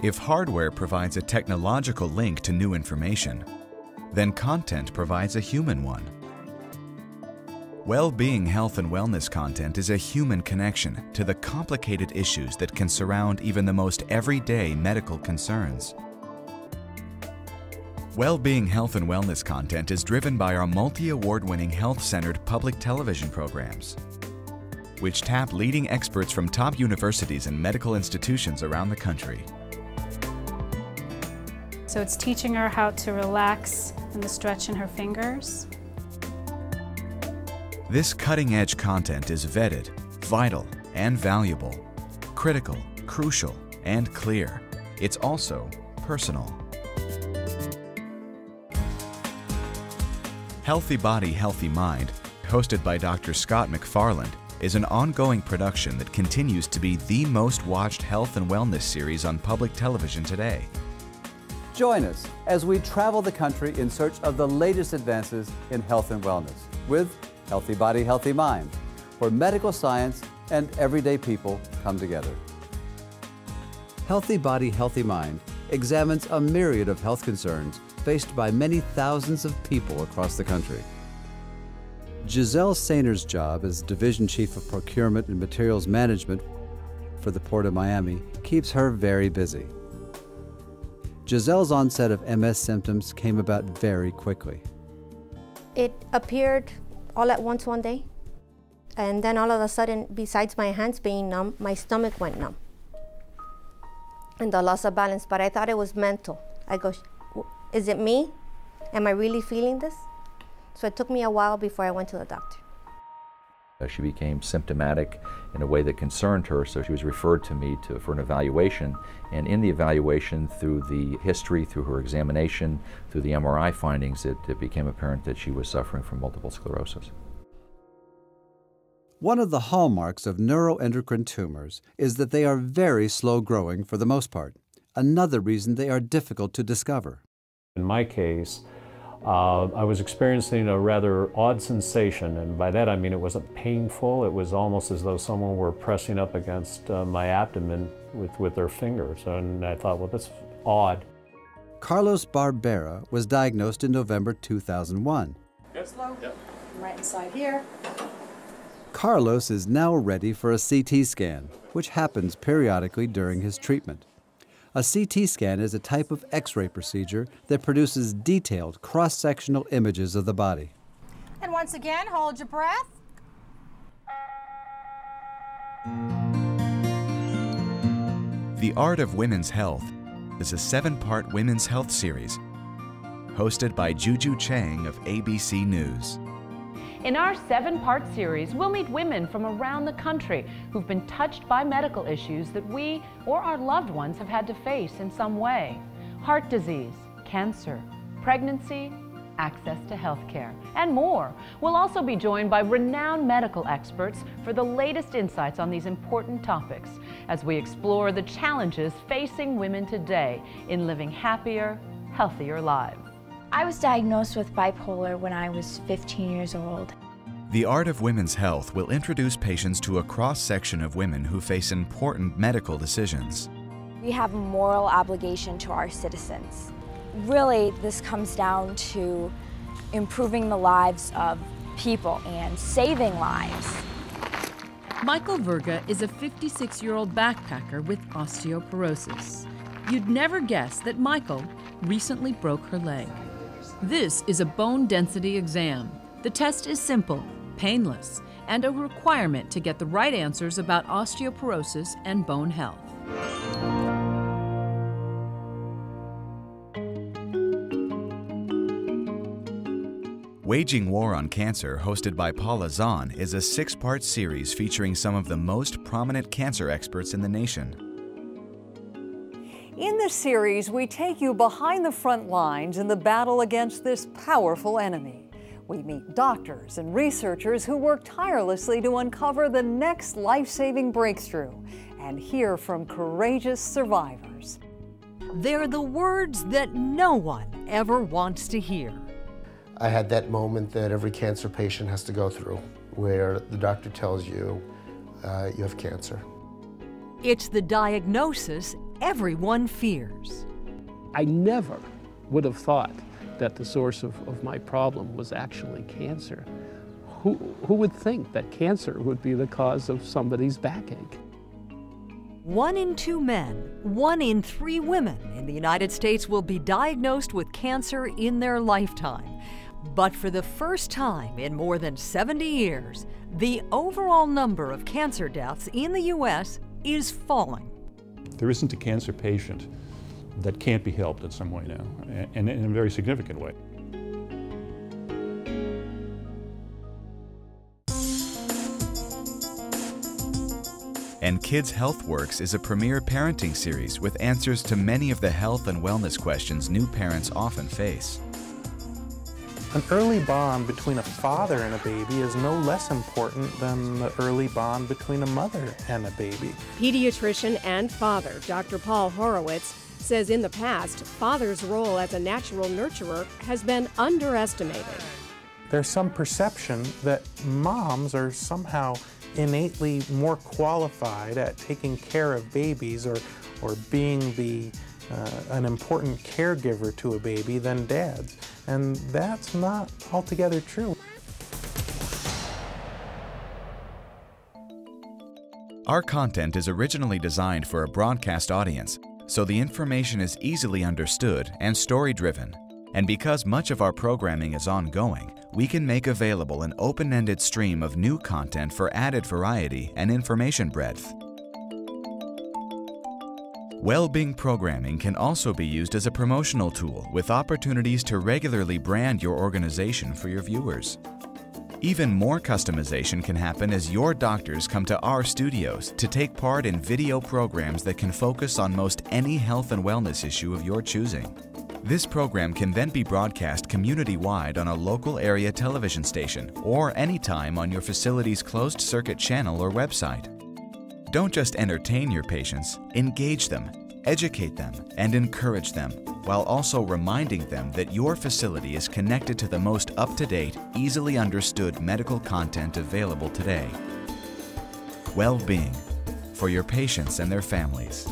If hardware provides a technological link to new information, then content provides a human one. Well-being health and wellness content is a human connection to the complicated issues that can surround even the most everyday medical concerns. Well-being health and wellness content is driven by our multi-award-winning health-centered public television programs, which tap leading experts from top universities and medical institutions around the country. So it's teaching her how to relax and the stretch in her fingers. This cutting-edge content is vetted, vital, and valuable, critical, crucial, and clear. It's also personal. Healthy Body, Healthy Mind, hosted by Dr. Scott McFarland, is an ongoing production that continues to be the most watched health and wellness series on public television today. Join us as we travel the country in search of the latest advances in health and wellness with Healthy Body, Healthy Mind, where medical science and everyday people come together. Healthy Body, Healthy Mind examines a myriad of health concerns faced by many thousands of people across the country. Giselle Sainer's job as Division Chief of Procurement and Materials Management for the Port of Miami keeps her very busy. Giselle's onset of MS symptoms came about very quickly. It appeared all at once one day, and then all of a sudden, besides my hands being numb, my stomach went numb and the loss of balance, but I thought it was mental. I go, is it me? Am I really feeling this? So it took me a while before I went to the doctor. She became symptomatic in a way that concerned her, so she was referred to me for an evaluation. And in the evaluation, through the history, through her examination, through the MRI findings, it became apparent that she was suffering from multiple sclerosis. One of the hallmarks of neuroendocrine tumors is that they are very slow growing for the most part. Another reason they are difficult to discover. In my case, I was experiencing a rather odd sensation, and by that I mean it wasn't painful. It was almost as though someone were pressing up against my abdomen with their fingers, and I thought, well, that's odd. Carlos Barbera was diagnosed in November 2001. Good. Slow. Yep. I'm right inside here. Carlos is now ready for a CT scan, which happens periodically during his treatment. A CT scan is a type of X-ray procedure that produces detailed cross-sectional images of the body. And once again, hold your breath. The Art of Women's Health is a 7-part women's health series hosted by Juju Chang of ABC News. In our 7-part series, we'll meet women from around the country who've been touched by medical issues that we or our loved ones have had to face in some way. Heart disease, cancer, pregnancy, access to health care, and more. We'll also be joined by renowned medical experts for the latest insights on these important topics as we explore the challenges facing women today in living happier, healthier lives. I was diagnosed with bipolar when I was 15 years old. The Art of Women's Health will introduce patients to a cross-section of women who face important medical decisions. We have a moral obligation to our citizens. Really, this comes down to improving the lives of people and saving lives. Michael Verga is a 56-year-old backpacker with osteoporosis. You'd never guess that Michael recently broke her leg. This is a bone density exam. The test is simple, painless, and a requirement to get the right answers about osteoporosis and bone health. Waging War on Cancer, hosted by Paula Zahn, is a 6-part series featuring some of the most prominent cancer experts in the nation. In this series, we take you behind the front lines in the battle against this powerful enemy. We meet doctors and researchers who work tirelessly to uncover the next life-saving breakthrough and hear from courageous survivors. They're the words that no one ever wants to hear. I had that moment that every cancer patient has to go through, where the doctor tells you you have cancer. It's the diagnosis everyone fears. I never would have thought that the source of my problem was actually cancer. Who would think that cancer would be the cause of somebody's backache? 1 in 2 men, 1 in 3 women in the United States will be diagnosed with cancer in their lifetime. But for the first time in more than 70 years, the overall number of cancer deaths in the U.S. is falling. There isn't a cancer patient that can't be helped in some way now, and in a very significant way. And Kids Health Works is a premier parenting series with answers to many of the health and wellness questions new parents often face. An early bond between a father and a baby is no less important than the early bond between a mother and a baby. Pediatrician and father Dr. Paul Horowitz says in the past, father's role as a natural nurturer has been underestimated. There's some perception that moms are somehow innately more qualified at taking care of babies or being an important caregiver to a baby than dads. And that's not altogether true. Our content is originally designed for a broadcast audience, so the information is easily understood and story-driven. And because much of our programming is ongoing, we can make available an open-ended stream of new content for added variety and information breadth. Well-being programming can also be used as a promotional tool with opportunities to regularly brand your organization for your viewers. Even more customization can happen as your doctors come to our studios to take part in video programs that can focus on most any health and wellness issue of your choosing. This program can then be broadcast community-wide on a local area television station or anytime on your facility's closed-circuit channel or website. Don't just entertain your patients, engage them, educate them, and encourage them, while also reminding them that your facility is connected to the most up-to-date, easily understood medical content available today. Well-being for your patients and their families.